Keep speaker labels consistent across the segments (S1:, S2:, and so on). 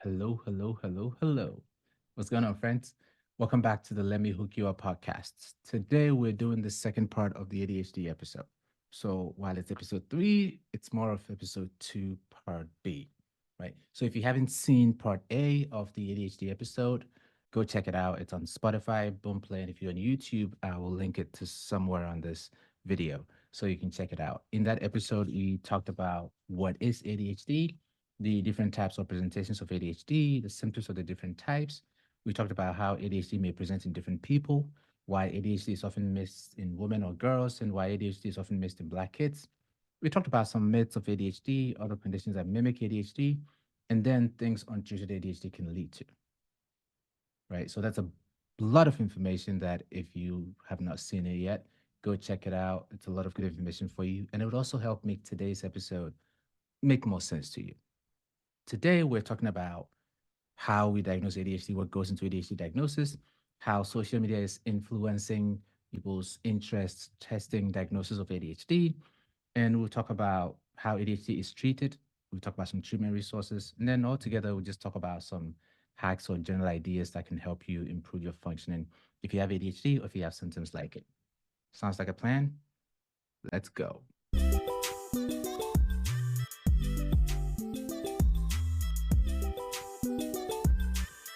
S1: Hello, hello, hello, hello. What's going on, friends? Welcome back to the Let Me Hook You Up podcast. Today, we're doing the second part of the ADHD episode. So, while it's episode three, it's more of episode two, part B, right? So, if you haven't seen part A of the ADHD episode, go check it out. It's on Spotify, Boomplay, and if you're on YouTube, I will link it to somewhere on this video so you can check it out. In that episode, we talked about what is ADHD, the different types of presentations of ADHD, the symptoms of the different types. We talked about how ADHD may present in different people, why ADHD is often missed in women or girls, and why ADHD is often missed in Black kids. We talked about some myths of ADHD, other conditions that mimic ADHD, and then things untreated ADHD can lead to, right? So that's a lot of information that if you have not seen it yet, go check it out. It's a lot of good information for you. And it would also help make today's episode make more sense to you. Today, we're talking about how we diagnose ADHD, what goes into ADHD diagnosis, how social media is influencing people's interests, testing diagnosis of ADHD, and we'll talk about how ADHD is treated. We'll talk about some treatment resources, and then altogether, we'll just talk about some hacks or general ideas that can help you improve your functioning if you have ADHD or if you have symptoms like it. Sounds like a plan? Let's go.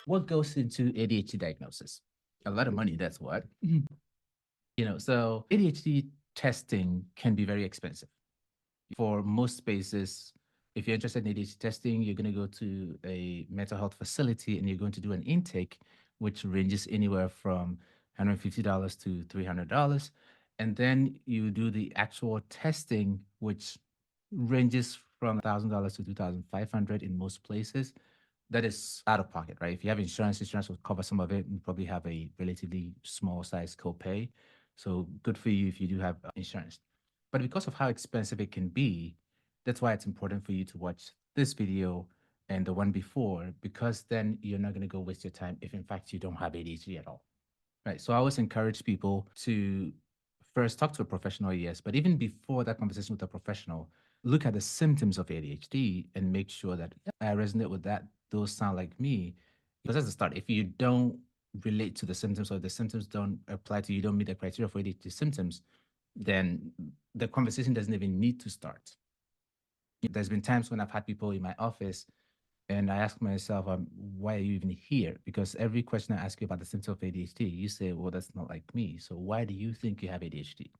S1: What goes into ADHD diagnosis? A lot of money, that's what. So ADHD testing can be very expensive. For most spaces, if you're interested in ADHD testing, you're going to go to a mental health facility and you're going to do an intake, which ranges anywhere from $150 to $300. And then you do the actual testing, which ranges from $1,000 to 2,500 in most places. That is out of pocket, right? If you have insurance, insurance will cover some of it. You probably have a relatively small size copay. So good for you if you do have insurance. But because of how expensive it can be, that's why it's important for you to watch this video and the one before, because then you're not going to go waste your time if, in fact, you don't have ADHD at all. Right. So I always encourage people to first talk to a professional, yes, but even before that conversation with a professional, look at the symptoms of ADHD and make sure that yeah, I resonate with that. Those sound like me. Because that's the start. If you don't relate to the symptoms or the symptoms don't apply to you, don't meet the criteria for ADHD symptoms, then the conversation doesn't even need to start. There's been times when I've had people in my office and I ask myself, why are you even here? Because every question I ask you about the symptom of ADHD, you say, well, that's not like me. So why do you think you have ADHD?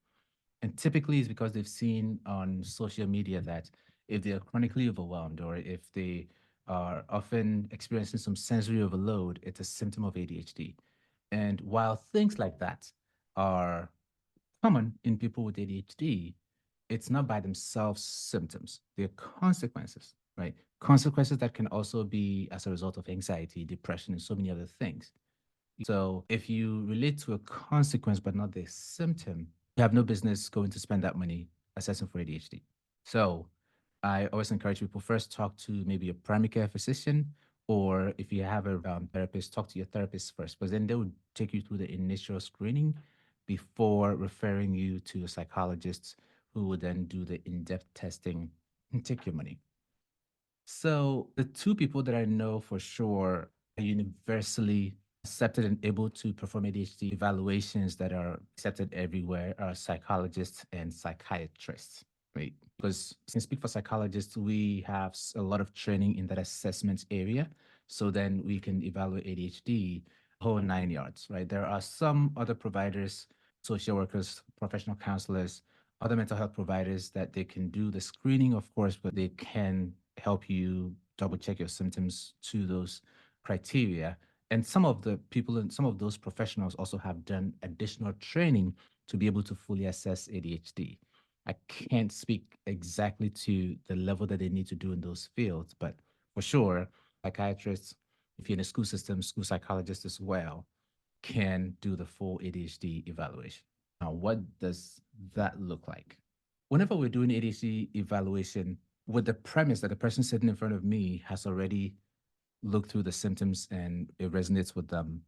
S1: And typically it's because they've seen on social media that if they are chronically overwhelmed or if they are often experiencing some sensory overload, it's a symptom of ADHD. And while things like that are common in people with ADHD, it's not by themselves symptoms. They're consequences, right? Consequences that can also be as a result of anxiety, depression, and so many other things. So if you relate to a consequence but not the symptom, you have no business going to spend that money assessing for ADHD. So I always encourage people first talk to maybe a primary care physician, or if you have a therapist, talk to your therapist first, because then they would take you through the initial screening before referring you to a psychologist who would then do the in-depth testing and take your money. So the two people that I know for sure are universally accepted and able to perform ADHD evaluations that are accepted everywhere are psychologists and psychiatrists, right? Because I can speak for psychologists, we have a lot of training in that assessment area. So then we can evaluate ADHD whole 9 yards, right? There are some other providers, social workers, professional counselors, other mental health providers that they can do the screening, of course, but they can help you double check your symptoms to those criteria. And some of the people and some of those professionals also have done additional training to be able to fully assess ADHD. I can't speak exactly to the level that they need to do in those fields, but for sure, psychiatrists, if you're in a school system, school psychologists as well, can do the full ADHD evaluation. Now, what does that look like? Whenever we're doing ADHD evaluation, with the premise that the person sitting in front of me has already looked through the symptoms and it resonates with them,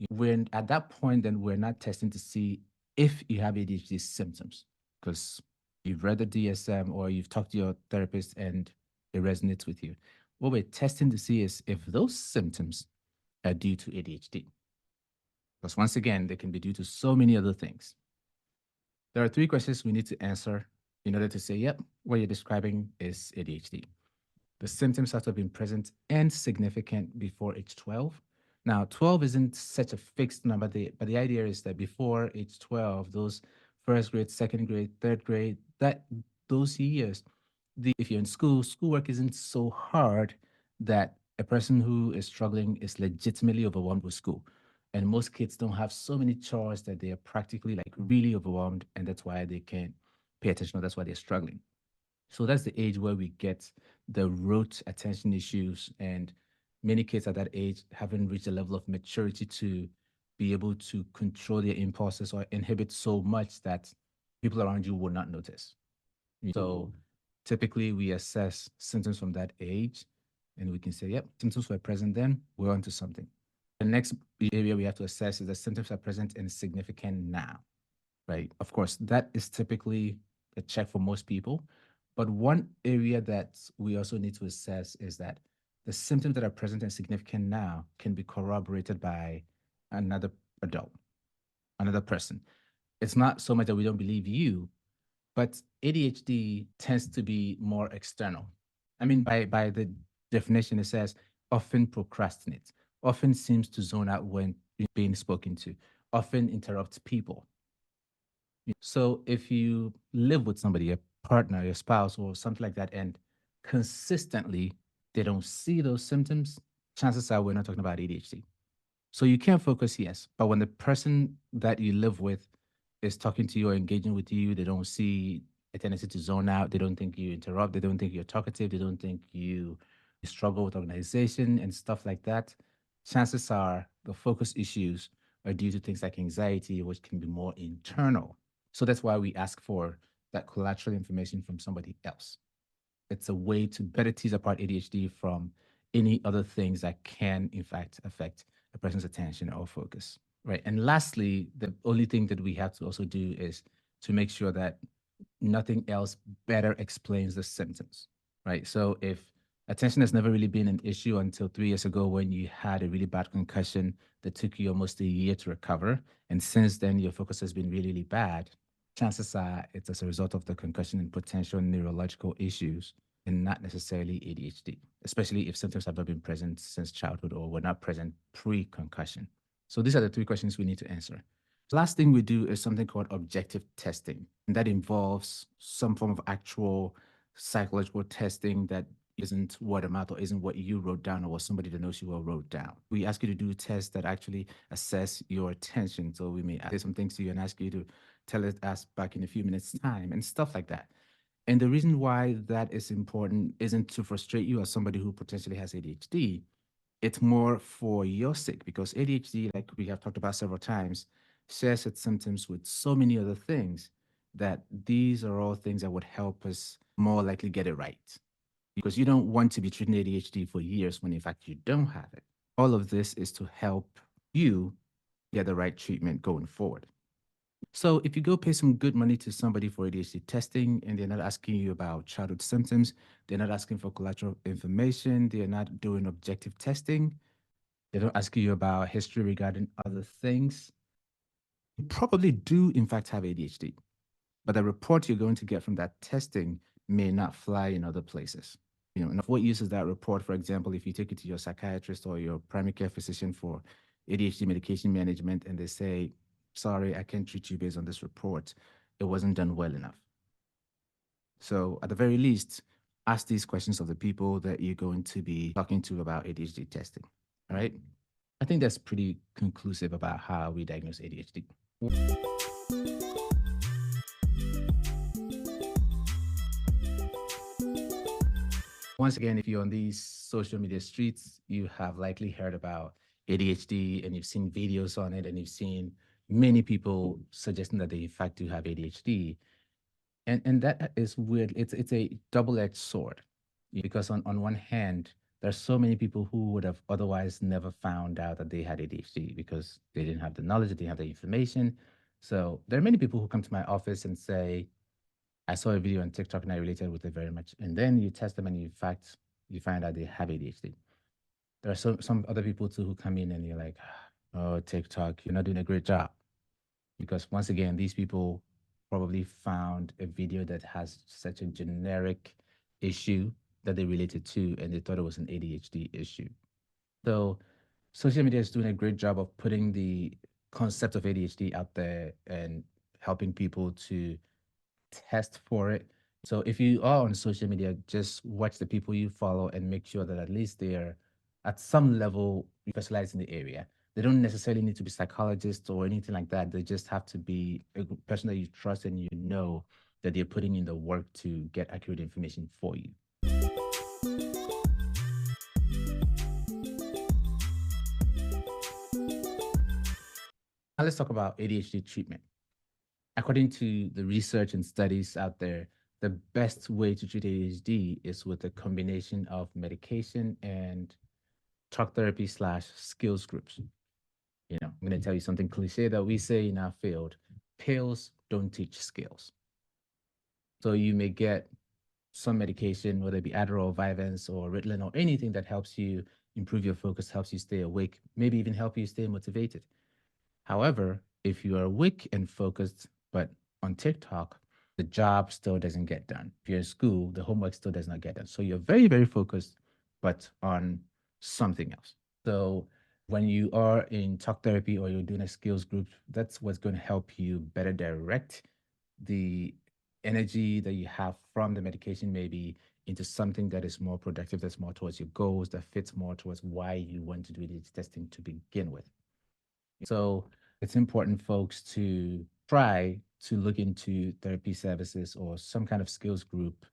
S1: when at that point, then we're not testing to see if you have ADHD symptoms because you've read the DSM or you've talked to your therapist and it resonates with you. what we're testing to see is if those symptoms are due to ADHD. Because once again, they can be due to so many other things. There are three questions we need to answer in order to say, yep, what you're describing is ADHD. The symptoms have to have been present and significant before age 12. Now, 12 isn't such a fixed number, but the idea is that before age 12, those first grade, second grade, third grade, that those years, if you're in school, schoolwork isn't so hard that a person who is struggling is legitimately overwhelmed with school. And most kids don't have so many chores that they are practically like really overwhelmed, and that's why they can't pay attention, or that's why they're struggling. So that's the age where we get the rote attention issues, and many kids at that age haven't reached a level of maturity to be able to control their impulses or inhibit so much that people around you will not notice. So typically we assess symptoms from that age, and we can say, yep, symptoms were present then, we're onto something. The next area we have to assess is the symptoms are present and significant now, right? Of course, that is typically a check for most people. But one area that we also need to assess is that the symptoms that are present and significant now can be corroborated by another adult, another person. It's not so much that we don't believe you, but ADHD tends to be more external. I mean, by the definition, it says often procrastinates, often seems to zone out when being spoken to, often interrupts people. So if you live with somebody, a partner, your spouse, or something like that, and consistently they don't see those symptoms, chances are we're not talking about ADHD. So you can focus, yes, but when the person that you live with is talking to you or engaging with you, they don't see a tendency to zone out. They don't think you interrupt. They don't think you're talkative. They don't think you struggle with organization and stuff like that. Chances are the focus issues are due to things like anxiety, which can be more internal. So that's why we ask for that collateral information from somebody else. It's a way to better tease apart ADHD from any other things that can, in fact, affect a person's attention or focus. Right. And lastly, the only thing that we have to also do is to make sure that nothing else better explains the symptoms. Right. So if attention has never really been an issue until 3 years ago when you had a really bad concussion that took you almost a year to recover, and since then your focus has been really, really bad, chances are it's as a result of the concussion and potential neurological issues and not necessarily ADHD, especially if symptoms have not been present since childhood or were not present pre-concussion. So these are the three questions we need to answer. The last thing we do is something called objective testing, and that involves some form of actual psychological testing that isn't word of mouth or isn't what you wrote down or what somebody that knows you well wrote down. We ask you to do tests that actually assess your attention. So we may say some things to you and ask you to tell us back in a few minutes' time and stuff like that. And the reason why that is important isn't to frustrate you as somebody who potentially has ADHD. It's more for your sake because ADHD, like we have talked about several times, shares its symptoms with so many other things that these are all things that would help us more likely get it right. Because you don't want to be treating ADHD for years when in fact you don't have it. All of this is to help you get the right treatment going forward. So if you go pay some good money to somebody for ADHD testing and they're not asking you about childhood symptoms, they're not asking for collateral information, they're not doing objective testing, they don't ask you about history regarding other things, you probably do in fact have ADHD. But the report you're going to get from that testing may not fly in other places. And of what use is that report, for example, if you take it to your psychiatrist or your primary care physician for ADHD medication management and they say, sorry, I can't treat you based on this report. It wasn't done well enough. So at the very least, ask these questions of the people that you're going to be talking to about ADHD testing. All right. I think that's pretty conclusive about how we diagnose ADHD. Once again, if you're on these social media streets, you have likely heard about ADHD and you've seen videos on it and you've seen many people suggesting that they in fact do have ADHD. And that is weird. It's a double-edged sword because on one hand, there's so many people who would have otherwise never found out that they had ADHD because they didn't have the knowledge, they didn't have the information. So there are many people who come to my office and say, I saw a video on TikTok and I related with it very much. And then you test them and you in fact you find out they have ADHD. There are some other people too who come in and you're like, oh, TikTok, you're not doing a great job. Because once again, these people probably found a video that has such a generic issue that they related to, and they thought it was an ADHD issue. So social media is doing a great job of putting the concept of ADHD out there and helping people to test for it. So if you are on social media, just watch the people you follow and make sure that at least they're at some level specialized in the area. They don't necessarily need to be psychologists or anything like that. They just have to be a person that you trust and you know that they're putting in the work to get accurate information for you. Now let's talk about ADHD treatment. According to the research and studies out there, the best way to treat ADHD is with a combination of medication and talk therapy slash skills groups. I'm going to tell you something cliche that we say in our field: pills don't teach skills. So you may get some medication, whether it be Adderall, Vyvanse, or Ritalin, or anything that helps you improve your focus, helps you stay awake, maybe even help you stay motivated. However, if you are awake and focused, but on TikTok, the job still doesn't get done. If you're in school, the homework still does not get done. So you're very, very focused, but on something else. So when you are in talk therapy or you're doing a skills group, that's what's going to help you better direct the energy that you have from the medication, maybe into something that is more productive, that's more towards your goals, that fits more towards why you want to do this testing to begin with. So it's important, folks, to try to look into therapy services or some kind of skills group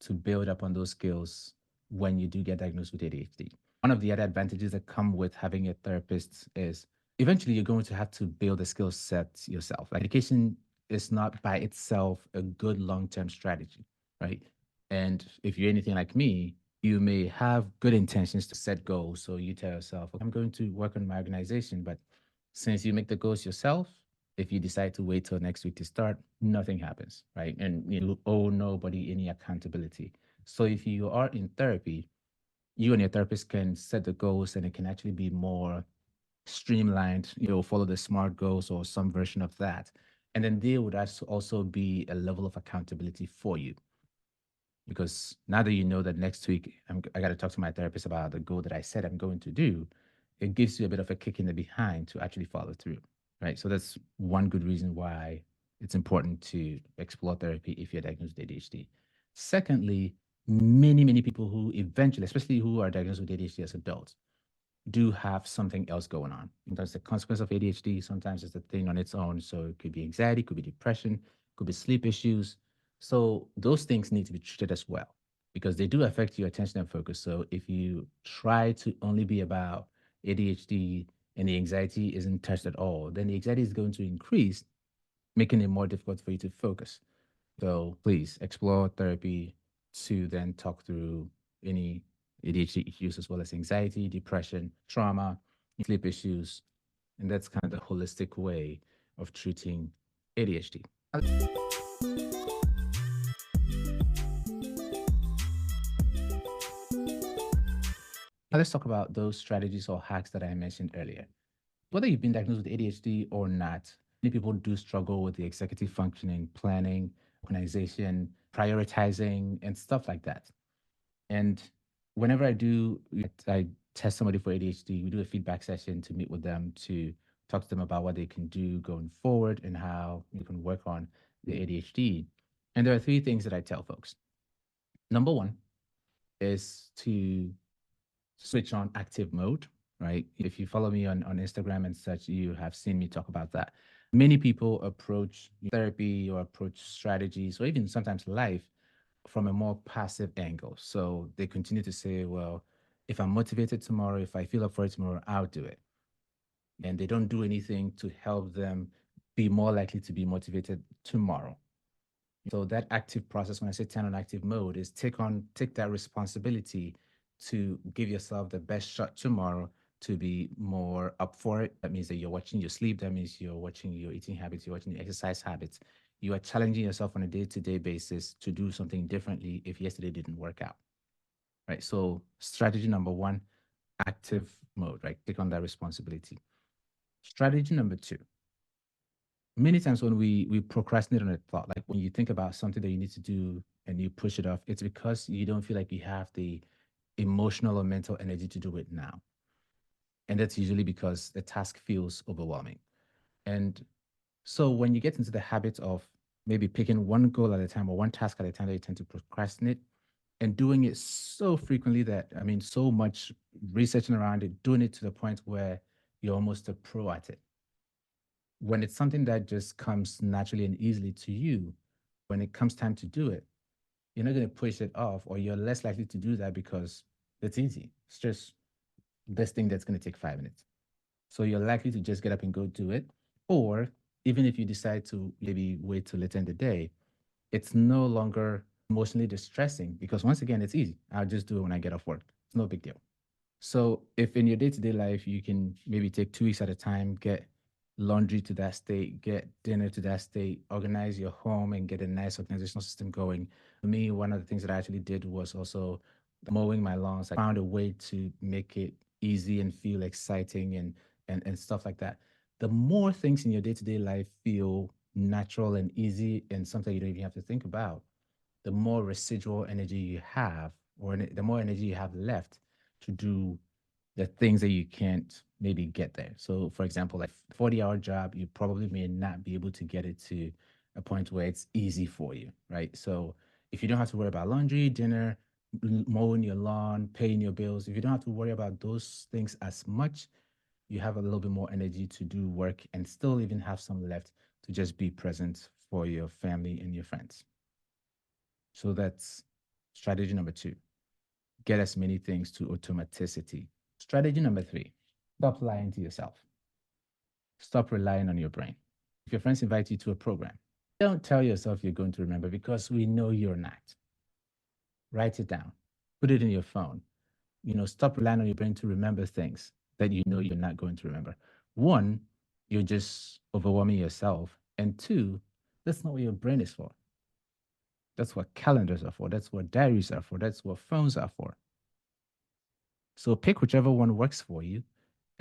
S1: to build up on those skills when you do get diagnosed with ADHD. One of the other advantages that come with having a therapist is eventually you're going to have to build a skill set yourself. Like education is not by itself a good long-term strategy, right? And if you're anything like me, you may have good intentions to set goals. So you tell yourself, I'm going to work on my organization, but since you make the goals yourself, if you decide to wait till next week to start, nothing happens, right? And you owe nobody any accountability. So if you are in therapy, you and your therapist can set the goals and it can actually be more streamlined, follow the SMART goals or some version of that. And then there would also be a level of accountability for you. Because now that you know that next week I got to talk to my therapist about the goal that I said I'm going to do, it gives you a bit of a kick in the behind to actually follow through, right? So that's one good reason why it's important to explore therapy if you're diagnosed with ADHD. Secondly, many people who eventually, especially who are diagnosed with ADHD as adults, do have something else going on. Sometimes the consequence of ADHD, sometimes it's a thing on its own. So it could be anxiety, could be depression, could be sleep issues. So those things need to be treated as well because they do affect your attention and focus. So if you try to only be about ADHD and the anxiety isn't touched at all, then the anxiety is going to increase, making it more difficult for you to focus. So please explore therapy to then talk through any ADHD issues as well as anxiety, depression, trauma, sleep issues. And that's kind of the holistic way of treating ADHD. Now let's talk about those strategies or hacks that I mentioned earlier. Whether you've been diagnosed with ADHD or not, many people do struggle with the executive functioning, planning, organization, prioritizing, and stuff like that. And whenever I test somebody for ADHD, we do a feedback session to meet with them to talk to them about what they can do going forward and how you can work on the ADHD. And there are three things that I tell folks. Number one is to switch on active mode, right? If you follow me on Instagram and such, you have seen me talk about that. Many people approach therapy or approach strategies or even sometimes life from a more passive angle. So they continue to say, well, if I'm motivated tomorrow, if I feel up for it tomorrow, I'll do it. And they don't do anything to help them be more likely to be motivated tomorrow. So that active process, when I say turn on active mode, is take that responsibility to give yourself the best shot tomorrow to be more up for it. That means that you're watching your sleep. That means you're watching your eating habits. You're watching your exercise habits. You are challenging yourself on a day-to-day basis to do something differently if yesterday didn't work out. right? So strategy number one, active mode, right? Take on that responsibility. Strategy number two, many times when we procrastinate on a thought, like when you think about something that you need to do and you push it off, it's because you don't feel like you have the emotional or mental energy to do it now. And that's usually because the task feels overwhelming. And so when you get into the habit of maybe picking one goal at a time or one task at a time that you tend to procrastinate and doing it so frequently that, I mean, so much researching around it, doing it to the point where you're almost a pro at it. When it's something that just comes naturally and easily to you, when it comes time to do it, you're not going to push it off, or you're less likely to do that because it's easy. It's just this thing that's going to take 5 minutes. So you're likely to just get up and go do it. Or even if you decide to maybe wait till later in the day, it's no longer emotionally distressing because once again, it's easy. I'll just do it when I get off work. It's no big deal. So if in your day-to-day life you can maybe take 2 weeks at a time, get laundry to that state, get dinner to that state, organize your home and get a nice organizational system going. For me, one of the things that I actually did was also mowing my lawns. I found a way to make it easy and feel exciting and stuff like that. The more things in your day-to-day life feel natural and easy and something you don't even have to think about, the more residual energy you have, or the more energy you have left to do the things that you can't maybe get there. So, for example, like 40-hour job, you probably may not be able to get it to a point where it's easy for you, right? So, if you don't have to worry about laundry, dinner, mowing your lawn, paying your bills, if you don't have to worry about those things as much, you have a little bit more energy to do work and still even have some left to just be present for your family and your friends. So that's strategy number two. Get as many things to automaticity. Strategy number three, stop lying to yourself. Stop relying on your brain. If your friends invite you to a program, don't tell yourself you're going to remember because we know you're not. Write it down, put it in your phone. Stop relying on your brain to remember things that you know you're not going to remember. One, you're just overwhelming yourself. And two, that's not what your brain is for. That's what calendars are for. That's what diaries are for. That's what phones are for. So pick whichever one works for you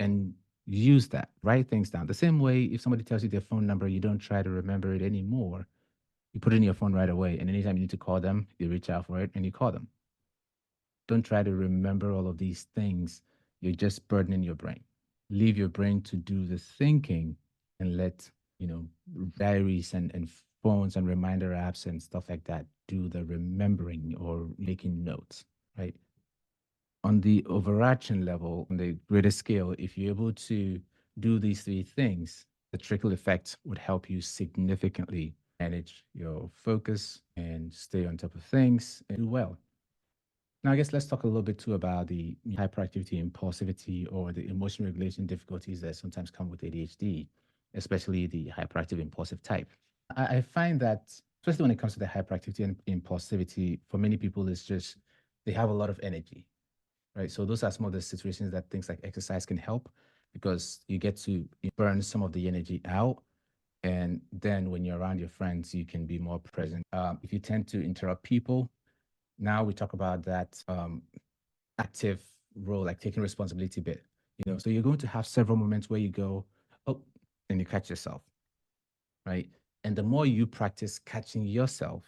S1: and use that. Write things down. The same way if somebody tells you their phone number, you don't try to remember it anymore. You put it in your phone right away. And anytime you need to call them, you reach out for it and you call them. Don't try to remember all of these things. You're just burdening your brain. Leave your brain to do the thinking and let, diaries and phones and reminder apps and stuff like that do the remembering or making notes, right? On the overarching level, on the greater scale, if you're able to do these three things, the trickle effect would help you significantly manage your focus and stay on top of things and do well. Now, I guess let's talk a little bit too about the hyperactivity, impulsivity, or the emotion regulation difficulties that sometimes come with ADHD, especially the hyperactive impulsive type. I find that, especially when it comes to the hyperactivity and impulsivity, for many people, it's just they have a lot of energy, right? So those are some of the situations that things like exercise can help because you get to burn some of the energy out. And then when you're around your friends, you can be more present. If you tend to interrupt people, now we talk about that active role, like taking responsibility bit. So you're going to have several moments where you go, oh, and you catch yourself, right? And the more you practice catching yourself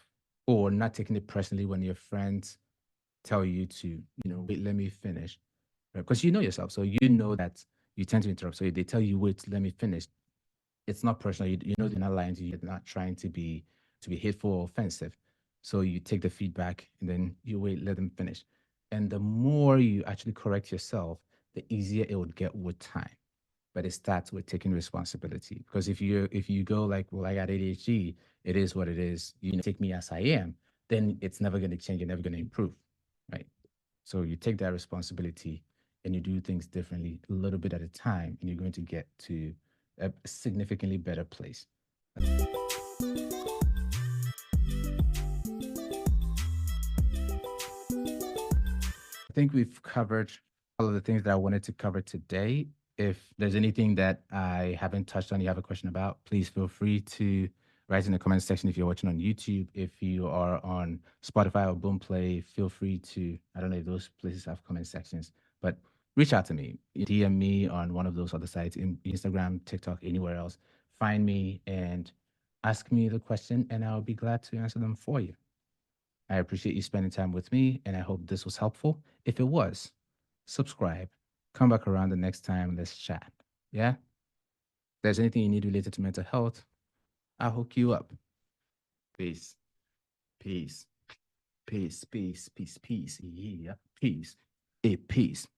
S1: or not taking it personally when your friends tell you to, wait, let me finish, right? Because you know yourself. So you know that you tend to interrupt. So they tell you, wait, let me finish. It's not personal. You know they're not lying to you. You're not trying to be hateful or offensive. So you take the feedback and then you wait, let them finish. And the more you actually correct yourself, the easier it would get with time. But it starts with taking responsibility. Because if you go like, well, I got ADHD, it is what it is, take me as I am, then it's never going to change, you're never going to improve. Right. So you take that responsibility and you do things differently a little bit at a time, and you're going to get to a significantly better place. I think we've covered all of the things that I wanted to cover today. If there's anything that I haven't touched on, you have a question about, please feel free to write in the comment section if you're watching on YouTube. If you are on Spotify or Boomplay, feel free to, I don't know if those places have comment sections, but reach out to me. DM me on one of those other sites, Instagram, TikTok, anywhere else. Find me and ask me the question, and I'll be glad to answer them for you. I appreciate you spending time with me, and I hope this was helpful. If it was, subscribe. Come back around the next time. Let's chat. Yeah? If there's anything you need related to mental health, I'll hook you up. Peace. Peace. Peace. Peace. Peace. Peace. Yeah. Peace. A peace.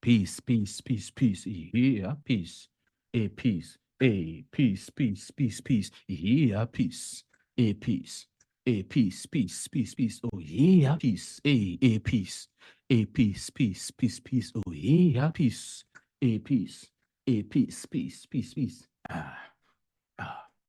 S1: Peace. Peace. Peace. Peace. Yeah. Peace. A peace. A peace. Peace. Peace. Peace. Yeah. Peace. A peace. A peace. Peace. Peace. Peace. Oh yeah. Peace. A peace. A peace. Peace. Peace. Peace. Oh yeah. Peace. A peace. A peace. Peace. Peace. Peace. Ah.